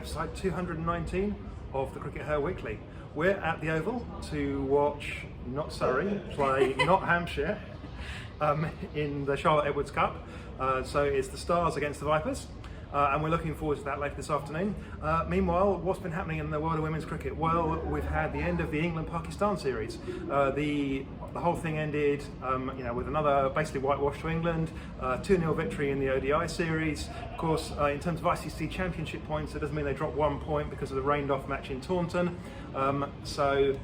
episode 219 of the CRICKETher Weekly. We're at the Oval to watch not Surrey play not Hampshire in the Charlotte Edwards Cup. So it's the Stars against the Vipers. And we're looking forward to that later this afternoon. Meanwhile, what's been happening in the world of women's cricket? Well, we've had the end of the England-Pakistan series. The whole thing ended with another basically whitewash to England, 2-0 victory in the ODI series. Of course, in terms of ICC Championship points, it doesn't mean they dropped 1 point because of the rained-off match in Taunton. That's a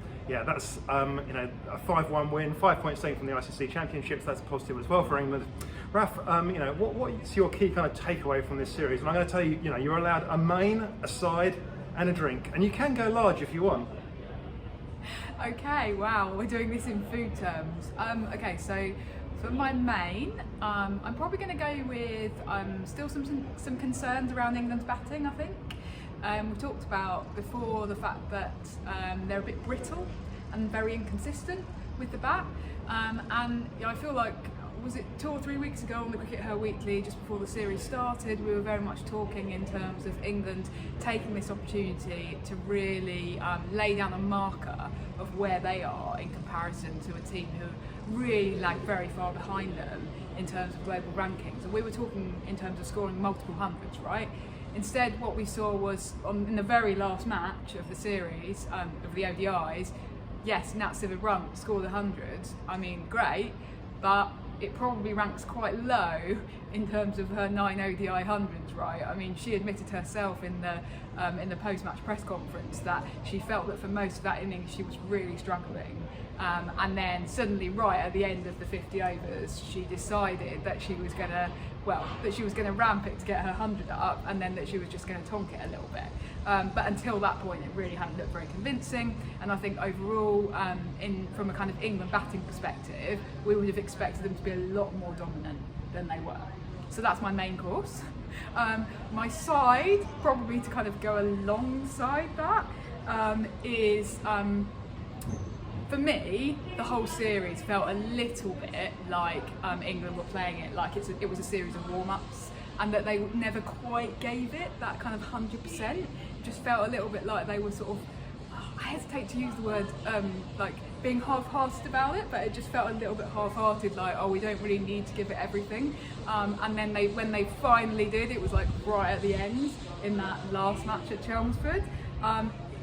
5-1 win, 5 points staying from the ICC Championships. That's positive as well for England. Raf, what's your key kind of takeaway from this series? And I'm going to tell you, you're allowed a main, a side, and a drink, and you can go large if you want. Okay, wow, we're doing this in food terms. Okay, so for my main, I'm probably going to go with still some concerns around England's batting, I think. We talked about before the fact that they're a bit brittle and very inconsistent with the bat, and I feel like, was it 2 or 3 weeks ago on the CRICKETher Weekly, just before the series started, we were very much talking in terms of England taking this opportunity to really lay down a marker of where they are in comparison to a team who really lag very far behind them in terms of global rankings. And we were talking in terms of scoring multiple hundreds, right? Instead, what we saw was in the very last match of the series, of the ODIs, yes, Nat Sciver-Brunt scored 100. I mean, great, but it probably ranks quite low in terms of her 9 ODI hundreds, right? I mean, she admitted herself in the post-match press conference that she felt that for most of that innings she was really struggling, and then suddenly, right at the end of the 50 overs, she decided that she was going to ramp it to get her 100 up, and then that she was just going to tonk it a little bit. But until that point, it really hadn't looked very convincing. And I think overall, from a kind of England batting perspective, we would have expected them to be a lot more dominant than they were. So that's my main course. My side, probably to kind of go alongside that, is for me, the whole series felt a little bit like England were playing it like it was a series of warm-ups, and that they never quite gave it that kind of 100%. It just felt a little bit like they were sort of, I hesitate to use the word like being half-hearted about it, but it just felt a little bit half-hearted, like, oh, we don't really need to give it everything. And then when they finally did, it was like right at the end in that last match at Chelmsford.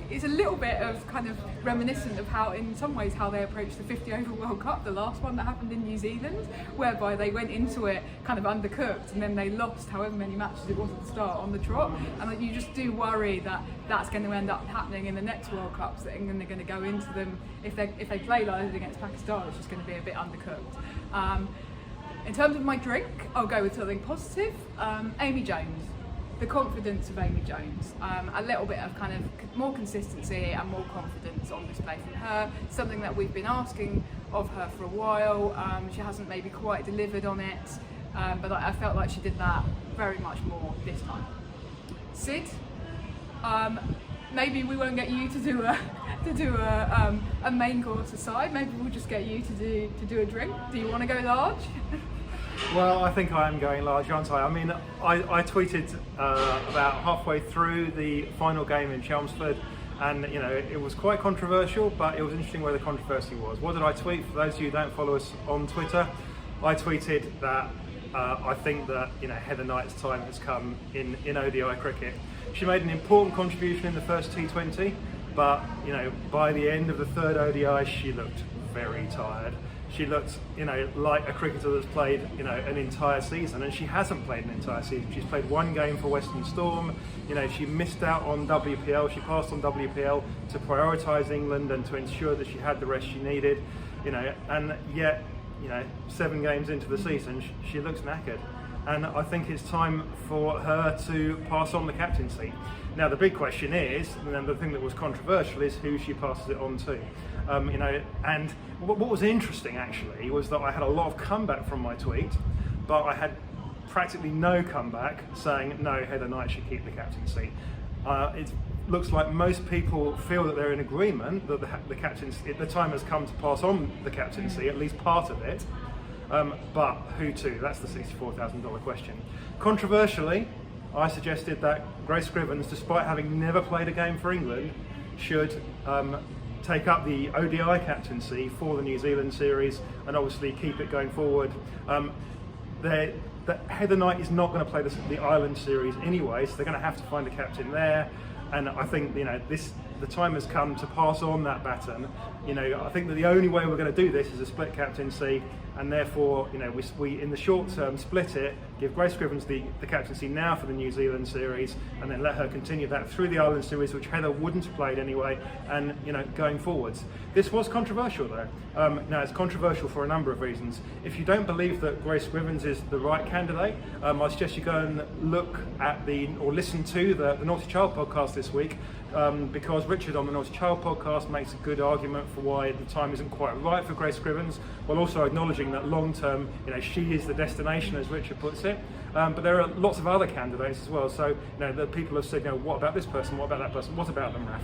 It's a little bit of kind of reminiscent of how, in some ways, how they approached the 50 over World Cup, the last one that happened in New Zealand, whereby they went into it kind of undercooked and then they lost however many matches it was at the start on the trot. And you just do worry that that's going to end up happening in the next World Cups, that England are going to go into them, if they play like this against Pakistan, it's just going to be a bit undercooked. In terms of my drink, I'll go with something positive. Amy Jones. The confidence of Amy Jones, a little bit of kind of more consistency and more confidence on display from her, something that we've been asking of her for a while. She hasn't maybe quite delivered on it, but I felt like she did that very much more this time. Sid, maybe we won't get you to do a main course aside. Maybe we'll just get you to do a drink. Do you want to go large? Well, I think I am going large, aren't I? I mean, I tweeted about halfway through the final game in Chelmsford, and it was quite controversial, but it was interesting where the controversy was. What did I tweet? For those of you who don't follow us on Twitter, I tweeted that I think that Heather Knight's time has come in ODI cricket. She made an important contribution in the first T20, but by the end of the third ODI, she looked very tired. She looked, like a cricketer that's played, an entire season, and she hasn't played an entire season. She's played 1 game for Western Storm. She missed out on WPL. She passed on WPL to prioritise England and to ensure that she had the rest she needed. And yet, 7 games into the season, she looks knackered. And I think it's time for her to pass on the captaincy. Now, the big question is, and the thing that was controversial, is who she passes it on to. And what was interesting actually was that I had a lot of comeback from my tweet, but I had practically no comeback saying no, Heather Knight should keep the captaincy. It looks like most people feel that they're in agreement that the time has come to pass on the captaincy, at least part of it. But who to? That's the $64,000 question. Controversially, I suggested that Grace Scrivens, despite having never played a game for England, should take up the ODI captaincy for the New Zealand series and obviously keep it going forward. Heather Knight is not going to play the Ireland series anyway, so they're going to have to find a captain there. And I think the time has come to pass on that baton. I think that the only way we're going to do this is a split captaincy, and therefore, we in the short term split it, give Grace Scrivens the captaincy now for the New Zealand series, and then let her continue that through the Ireland series, which Heather wouldn't have played anyway, and going forwards. This was controversial though. Now it's controversial for a number of reasons. If you don't believe that Grace Scrivens is the right candidate, I suggest you go and look at or listen to the Naughty Child podcast this week, because Richard on the Naughty Child podcast makes a good argument for why the time isn't quite right for Grace Scrivens, while also acknowledging that long term, she is the destination, as Richard puts it. But there are lots of other candidates as well. So, the people have said, what about this person? What about that person? What about them, Raf?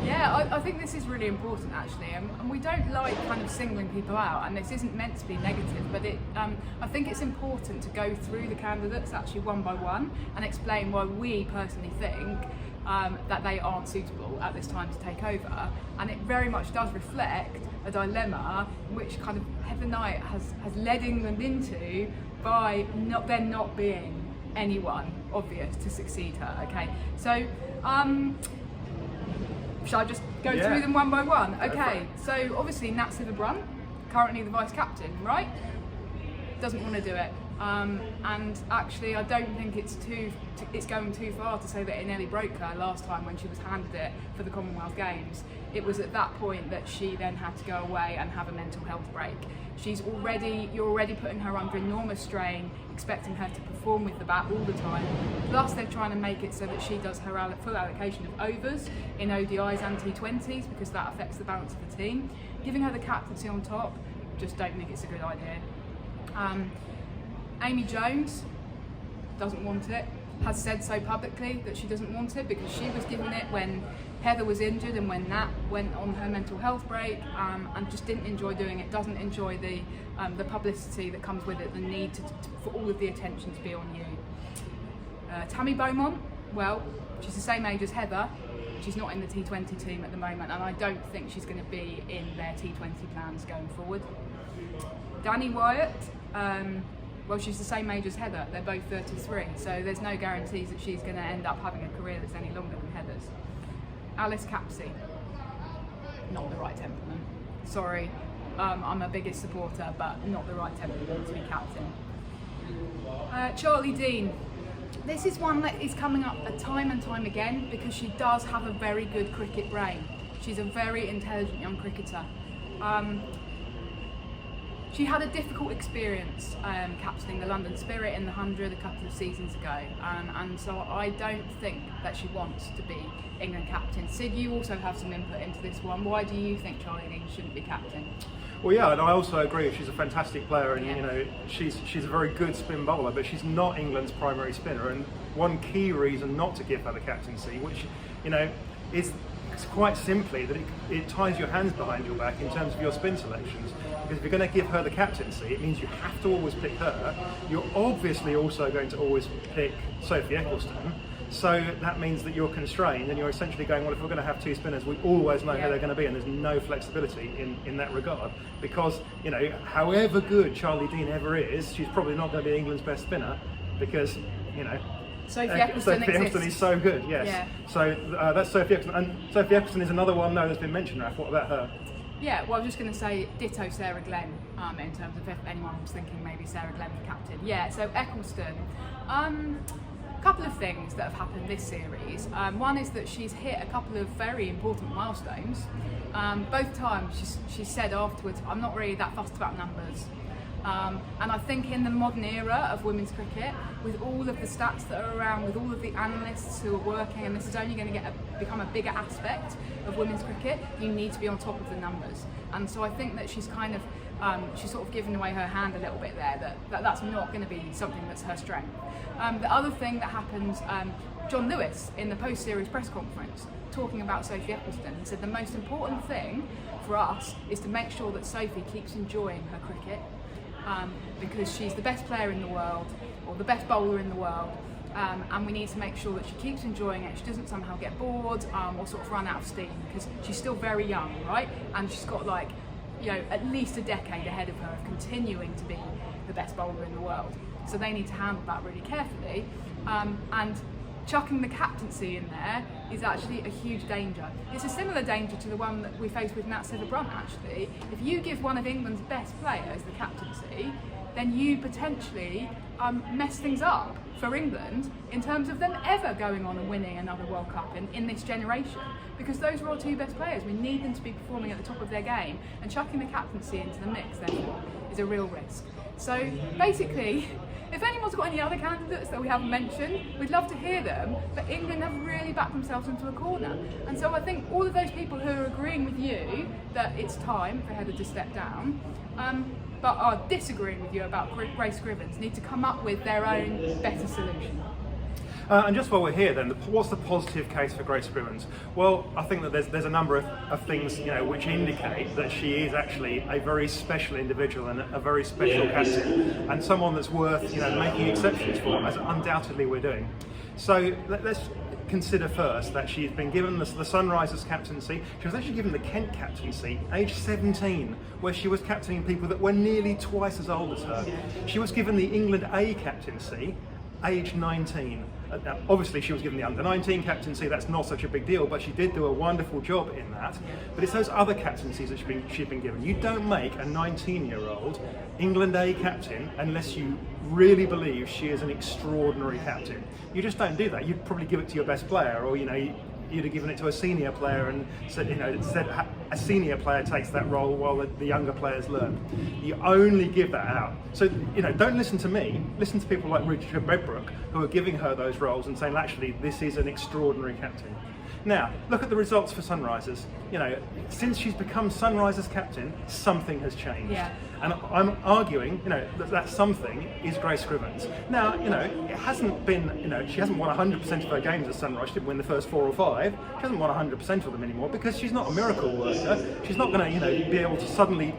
Yeah, I think this is really important actually, and we don't like kind of singling people out, and this isn't meant to be negative, but I think it's important to go through the candidates actually one by one and explain why we personally think that they aren't suitable at this time to take over. And it very much does reflect a dilemma which kind of Heather Knight has led England into by there not being anyone obvious to succeed her. Okay, so shall I just go through them one by one? Okay, so obviously Nat Sitherbrun, currently the vice captain, right? Doesn't want to do it. And actually, I don't think it's going too far to say that it nearly broke her last time when she was handed it for the Commonwealth Games. It was at that point that she then had to go away and have a mental health break. You're already putting her under enormous strain, expecting her to perform with the bat all the time. Plus, they're trying to make it so that she does her full allocation of overs in ODIs and T20s, because that affects the balance of the team. Giving her the captaincy on top, just don't think it's a good idea. Amy Jones doesn't want it, has said so publicly that she doesn't want it because she was given it when Heather was injured and when Nat went on her mental health break, and just didn't enjoy doing it, doesn't enjoy the publicity that comes with it, the need for all of the attention to be on you. Tammy Beaumont, well, she's the same age as Heather, she's not in the T20 team at the moment, and I don't think she's going to be in their T20 plans going forward. Danny Wyatt, well, she's the same age as Heather, they're both 33, so there's no guarantees that she's going to end up having a career that's any longer than Heather's. Alice Captaincy, not the right temperament. Sorry, I'm her biggest supporter, but not the right temperament to be captain. Charlie Dean, this is one that is coming up time and time again because she does have a very good cricket brain. She's a very intelligent young cricketer. She had a difficult experience captaining the London Spirit in the 100 a couple of seasons ago, and so I don't think that she wants to be England captain. Sid, you also have some input into this one. Why do you think Charlie Dean shouldn't be captain? Well, yeah, and I also agree. She's a fantastic player, and she's a very good spin bowler, but she's not England's primary spinner. And one key reason not to give her the captaincy, which is quite simply that it ties your hands behind your back in terms of your spin selections. Because if you're going to give her the captaincy, it means you have to always pick her. You're obviously also going to always pick Sophie Ecclestone. So that means that you're constrained, and you're essentially going, well, if we're going to have two spinners, we always know who they're going to be, and there's no flexibility in that regard. Because, however good Charlie Dean ever is, she's probably not going to be England's best spinner, because, Sophie Ecclestone is so good, yes. Yeah. So that's Sophie Ecclestone. And Sophie Ecclestone is another one, that's been mentioned, Raf. What about her? Yeah, well, I was just going to say ditto Sarah Glenn, in terms of if anyone was thinking maybe Sarah Glenn for captain. Yeah, so Ecclestone. A couple of things that have happened this series. One is that she's hit a couple of very important milestones. Both times she's said afterwards, I'm not really that fussed about numbers. And I think in the modern era of women's cricket, with all of the stats that are around, with all of the analysts who are working, and this is only going to become a bigger aspect of women's cricket, you need to be on top of the numbers. And so I think that she's kind of, she's sort of given away her hand a little bit there, that's not going to be something that's her strength. The other thing that happened, John Lewis in the post-series press conference, talking about Sophie Ecclestone, he said the most important thing for us is to make sure that Sophie keeps enjoying her cricket. Because she's the best player in the world, or the best bowler in the world, and we need to make sure that she keeps enjoying it. She doesn't somehow get bored or sort of run out of steam, because she's still very young, right? And she's got like, you know, at least a decade ahead of her of continuing to be the best bowler in the world. So they need to handle that really carefully. And chucking the captaincy in there is actually a huge danger. It's a similar danger to the one that we faced with Nat Sither-Brunt, actually. If you give one of England's best players the captaincy, then you potentially mess things up for England in terms of them ever going on and winning another World Cup in this generation, because those are our two best players. We need them to be performing at the top of their game, and chucking the captaincy into the mix, therefore, is a real risk. So basically, if anyone's got any other candidates that we haven't mentioned, we'd love to hear them, but England have really backed themselves into a corner. And so I think all of those people who are agreeing with you that it's time for Heather to step down, but are disagreeing with you about Grace Scrivens, need to come up with their own better solution. And just while we're here then, what's the positive case for Grace Scrivens? Well, I think that there's a number of things, you know, which indicate that she is actually a very special individual and a very special captain, and someone that's worth, you know, making exceptions for, as undoubtedly we're doing. So let's consider first that she's been given the Sunrisers captaincy. She was actually given the Kent captaincy age 17, where she was captaining people that were nearly twice as old as her. She was given the England A captaincy age 19. Now, obviously she was given the under-19 captaincy, that's not such a big deal, but she did do a wonderful job in that. But it's those other captaincies that she's been given. You don't make a 19-year-old England A captain unless you really believe she is an extraordinary captain. You just don't do that. You'd probably give it to your best player, or, you know, you'd have given it to a senior player and said, you know, said a senior player takes that role while the younger players learn. You only give that out. So, you know, don't listen to me, listen to people like Richard Redbrook, who are giving her those roles and saying, actually, this is an extraordinary captain. Now, look at the results for Sunrisers. You know, since she's become Sunrisers captain, something has changed. Yeah. And I'm arguing, you know, that something is Grace Scrivens. Now, you know, it hasn't been, you know, she hasn't won 100% of her games at Sunrise. She didn't win the first 4 or 5. She hasn't won 100% of them anymore because she's not a miracle worker. She's not going to, you know, be able to suddenly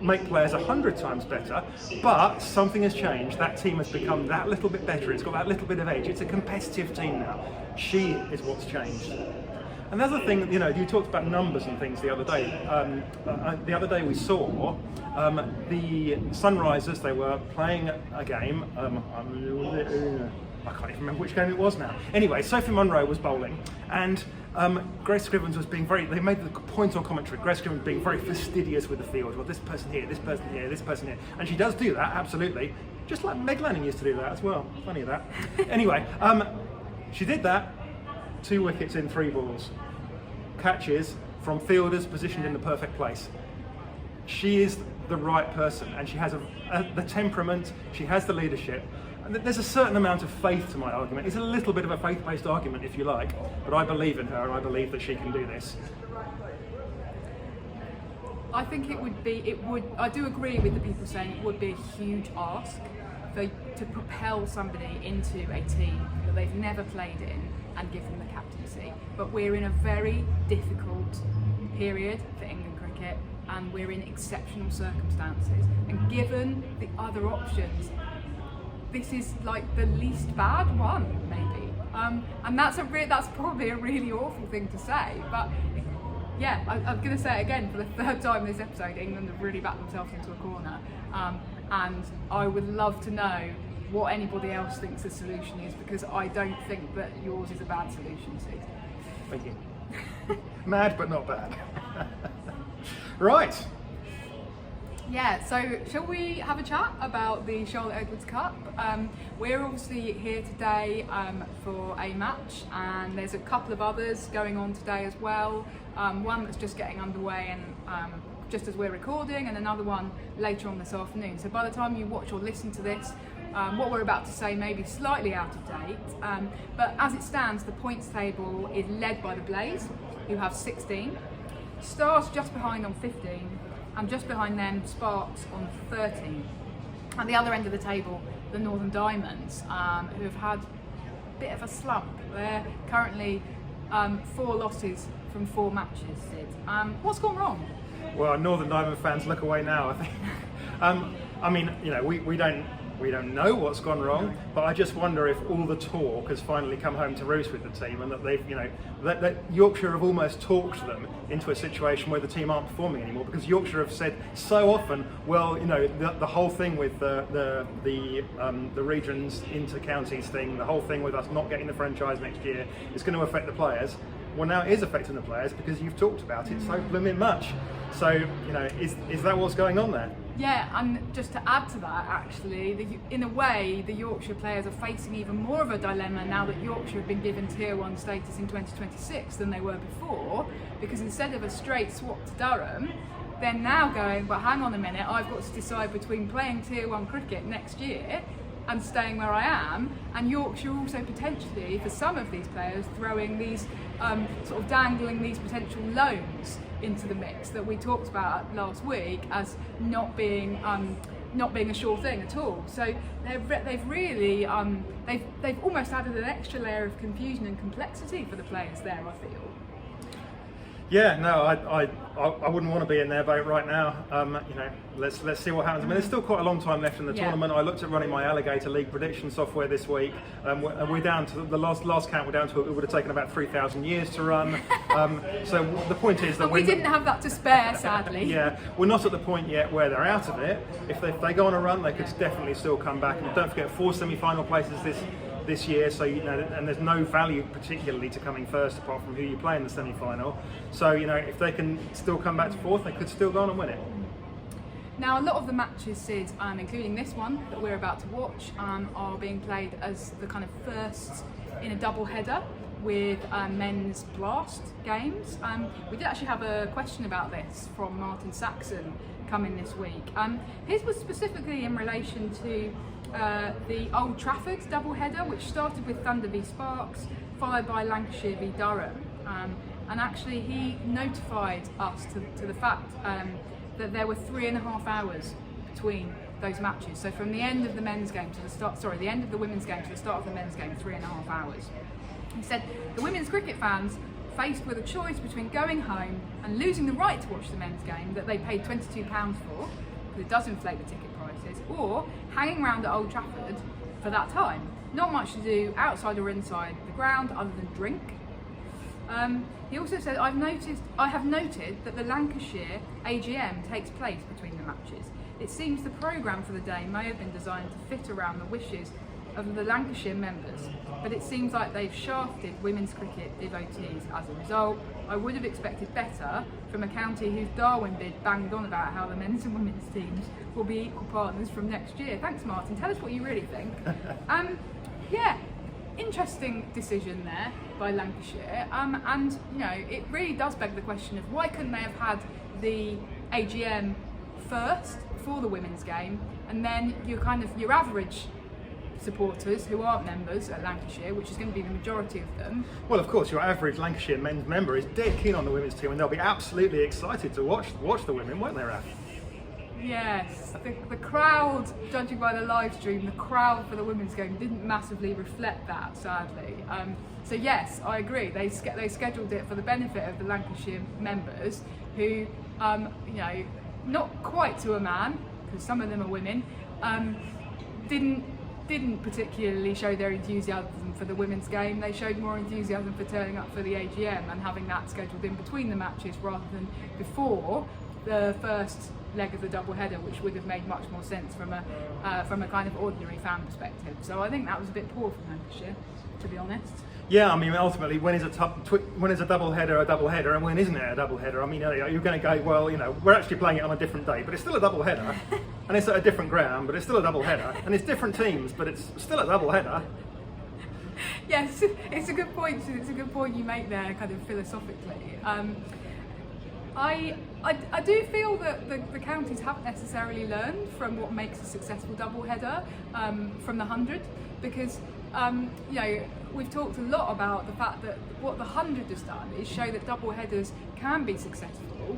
make players 100 times better, but something has changed. That team has become that little bit better. It's got that little bit of edge. It's a competitive team now. She is what's changed. And there's a thing that, you know, you talked about numbers and things the other day. The other day we saw the Sunrisers, they were playing a game. I can't even remember which game it was now. Anyway, Sophie Munro was bowling, and Grace Scrivens was being very, they made the point on commentary, Grace Scrivens being very fastidious with the field. Well, this person here, this person here, this person here. And she does do that, absolutely. Just like Meg Lanning used to do that as well. Funny that. Anyway, she did that. 2 wickets in 3 balls. Catches from fielders positioned in the perfect place. She is the right person, and she has the temperament, she has the leadership. And there's a certain amount of faith to my argument. It's a little bit of a faith-based argument, if you like, but I believe in her and I believe that she can do this. I think I do agree with the people saying it would be a huge ask to propel somebody into a team that they've never played in and give them the captaincy. But we're in a very difficult period for England cricket, and we're in exceptional circumstances. And given the other options, this is like the least bad one, maybe. And that's probably a really awful thing to say, but yeah, I'm going to say it again for the 3rd time this episode. England have really backed themselves into a corner, and I would love to know what anybody else thinks the solution is, because I don't think that yours is a bad solution, Sid. Thank you. Mad but not bad. Right. Yeah, so shall we have a chat about the Charlotte Edwards Cup? We're obviously here today for a match, and there's a couple of others going on today as well. One that's just getting underway and just as we're recording, and another one later on this afternoon. So by the time you watch or listen to this, what we're about to say may be slightly out of date, but as it stands, the points table is led by the Blaze, who have 16, Stars just behind on 15, and just behind them, Sparks on 13. At the other end of the table, the Northern Diamonds, who have had a bit of a slump. They're currently 4 losses from 4 matches, Sid. What's gone wrong? Well, Northern Diamond fans, look away now, I think. I mean, you know, we don't We don't know what's gone wrong, but I just wonder if all the talk has finally come home to roost with the team, and that they've, that Yorkshire have almost talked them into a situation where the team aren't performing anymore, because Yorkshire have said so often, well, the whole thing with the regions into counties thing, the whole thing with us not getting the franchise next year is going to affect the players. Well, now it is affecting the players because you've talked about it so blooming much. So, is that what's going on there? Yeah, and just to add to that, actually, in a way, the Yorkshire players are facing even more of a dilemma now that Yorkshire have been given Tier 1 status in 2026 than they were before, because instead of a straight swap to Durham, they're now going, but hang on a minute, I've got to decide between playing Tier 1 cricket next year and staying where I am, and Yorkshire also potentially, for some of these players, throwing these, sort of dangling these potential loans into the mix that we talked about last week as not being a sure thing at all. So they've really they've almost added an extra layer of confusion and complexity for the players there, I feel. Yeah, no, I wouldn't want to be in their boat right now. Let's see what happens. I mean, there's still quite a long time left in the tournament. I looked at running my Alligator League prediction software this week, and we're down to the last count. We're down to it would have taken about 3,000 years to run. So the point is that we didn't have that to spare, sadly. Yeah, we're not at the point yet where they're out of it. If they go on a run, they could definitely still come back. And don't forget, 4 semi-final places this year, so and there's no value particularly to coming first apart from who you play in the semi-final. So if they can still come back to 4th, they could still go on and win it. Now, a lot of the matches, Sid, including this one that we're about to watch, are being played as the kind of first in a double header with men's blast games. We did actually have a question about this from Martin Saxon coming this week. His was specifically in relation to the Old Trafford double-header, which started with Thunder v Sparks, followed by Lancashire v Durham. And actually he notified us to the fact that there were 3.5 hours between those matches. So from the end of the men's game to the end of the women's game to the start of the men's game, 3.5 hours. He said the women's cricket fans faced with a choice between going home and losing the right to watch the men's game that they paid £22 for, because it does inflate the ticket prices, or hanging around at Old Trafford for that time. Not much to do outside or inside the ground other than drink. He also said, I have noted that the Lancashire AGM takes place between the matches. It seems the programme for the day may have been designed to fit around the wishes of the Lancashire members, but it seems like they've shafted women's cricket devotees as a result. I would have expected better from a county whose Darwin bid banged on about how the men's and women's teams will be equal partners from next year. Thanks, Martin. Tell us what you really think. Yeah, interesting decision there by Lancashire, and it really does beg the question of why couldn't they have had the AGM first before the women's game, and then your average supporters who aren't members at Lancashire, which is going to be the majority of them. Well, of course, your average Lancashire men's member is dead keen on the women's team, and they'll be absolutely excited to watch the women, won't they, Raf? Yes, the crowd, judging by the live stream, the crowd for the women's game didn't massively reflect that, sadly. So yes, I agree. They scheduled it for the benefit of the Lancashire members, who, not quite to a man, because some of them are women, didn't particularly show their enthusiasm for the women's game. They showed more enthusiasm for turning up for the AGM and having that scheduled in between the matches rather than before the first leg of the double header, which would have made much more sense from a kind of ordinary fan perspective. So I think that was a bit poor from Lancashire, to be honest. Yeah, I mean, ultimately, when is a double header, and when isn't it a double header? I mean, you're going to go, well, we're actually playing it on a different day, but it's still a double header, and it's at a different ground, but it's still a double header, and it's different teams, but it's still a double header. Yes, it's a good point. It's a good point you make there, kind of philosophically. I do feel that the counties haven't necessarily learned from what makes a successful double header from the 100, because we've talked a lot about the fact that what the 100 has done is show that double headers can be successful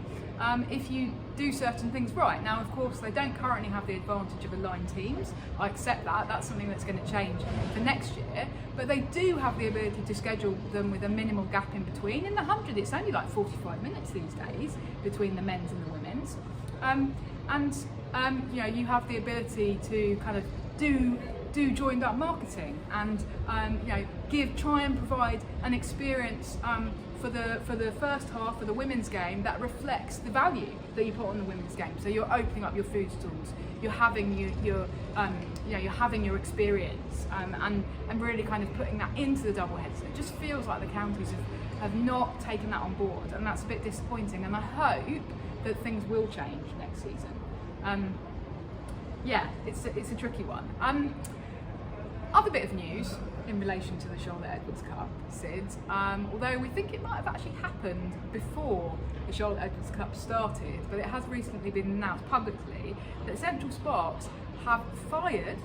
if you do certain things right. Now, of course, they don't currently have the advantage of aligned teams. I accept that. That's something that's going to change for next year. But they do have the ability to schedule them with a minimal gap in between. In the 100, it's only like 45 minutes these days between the men's and the women's. You have the ability to kind of do joined up marketing and try and provide an experience for the first half of the women's game that reflects the value that you put on the women's game. So you're opening up your food stalls, you're having you're having your experience, and really kind of putting that into the double heads. It just feels like the counties have not taken that on board, and that's a bit disappointing. And I hope that things will change next season. It's a tricky one. Other bit of news in relation to the Charlotte Edwards Cup, Sid, although we think it might have actually happened before the Charlotte Edwards Cup started, but it has recently been announced publicly that Central Sparks have fired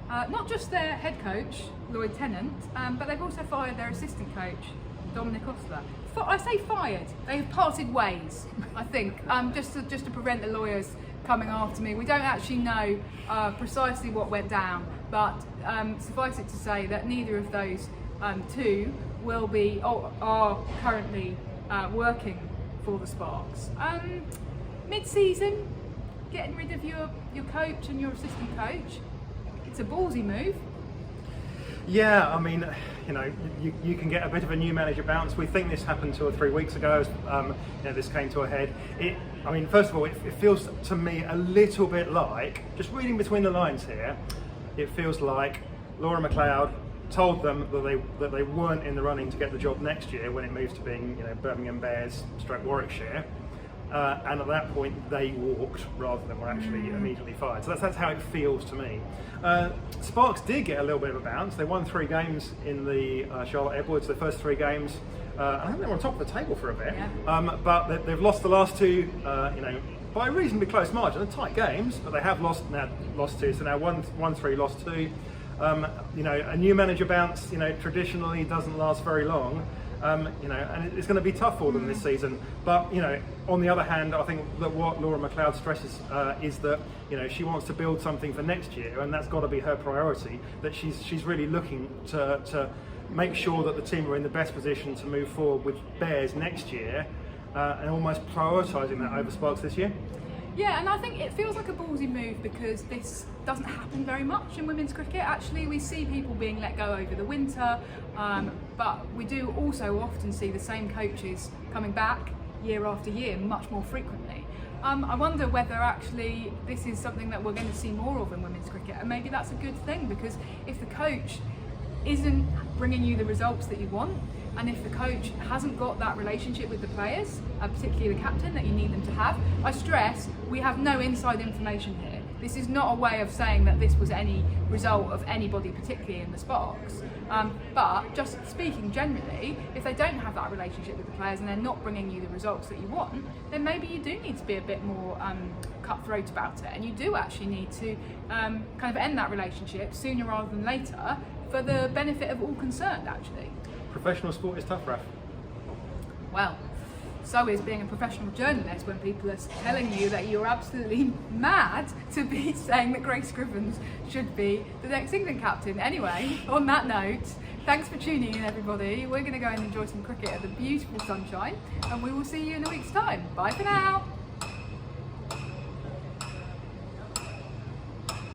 not just their head coach, Lloyd Tennant, but they've also fired their assistant coach, Dominic Ostler. I say fired, they've parted ways, I think, just to prevent the lawyers coming after me. We don't actually know precisely what went down, but suffice it to say that neither of those two will be or are currently working for the Sparks. Mid-season, getting rid of your coach and your assistant coach, it's a ballsy move. Yeah, I mean, you can get a bit of a new manager bounce. We think this happened 2 or 3 weeks ago. This came to a head. First of all, it feels to me a little bit like, just reading between the lines here, it feels like Laura McLeod told them that they weren't in the running to get the job next year when it moves to being Birmingham Bears / Warwickshire. And at that point they walked rather than were actually immediately fired. So that's how it feels to me. Sparks did get a little bit of a bounce. They won 3 games in the Charlotte Edwards, their first 3 games. I think they were on top of the table for a bit, but they've lost the last 2, by a reasonably close margin. They're tight games, but they have lost 2. So now 1-3, lost 2. A new manager bounce, traditionally doesn't last very long. And it's going to be tough for them this season. But on the other hand, I think that what Laura McLeod stresses is that she wants to build something for next year, and that's got to be her priority. That she's really looking to make sure that the team are in the best position to move forward with Bears next year, and almost prioritising that over Sparks this year. Yeah, and I think it feels like a ballsy move because this doesn't happen very much in women's cricket. Actually, we see people being let go over the winter, but we do also often see the same coaches coming back year after year much more frequently. I wonder whether actually this is something that we're going to see more of in women's cricket, and maybe that's a good thing, because if the coach isn't bringing you the results that you want, and if the coach hasn't got that relationship with the players, particularly the captain, that you need them to have, I stress, we have no inside information here. This is not a way of saying that this was any result of anybody, particularly in the Sparks. But just speaking generally, if they don't have that relationship with the players and they're not bringing you the results that you want, then maybe you do need to be a bit more cutthroat about it, and you do actually need to kind of end that relationship sooner rather than later for the benefit of all concerned, actually. Professional sport is tough, Raf. Well, so is being a professional journalist when people are telling you that you're absolutely mad to be saying that Grace Scrivens should be the next England captain. Anyway, on that note, thanks for tuning in, everybody. We're going to go and enjoy some cricket at the beautiful sunshine, and we will see you in a week's time. Bye for now.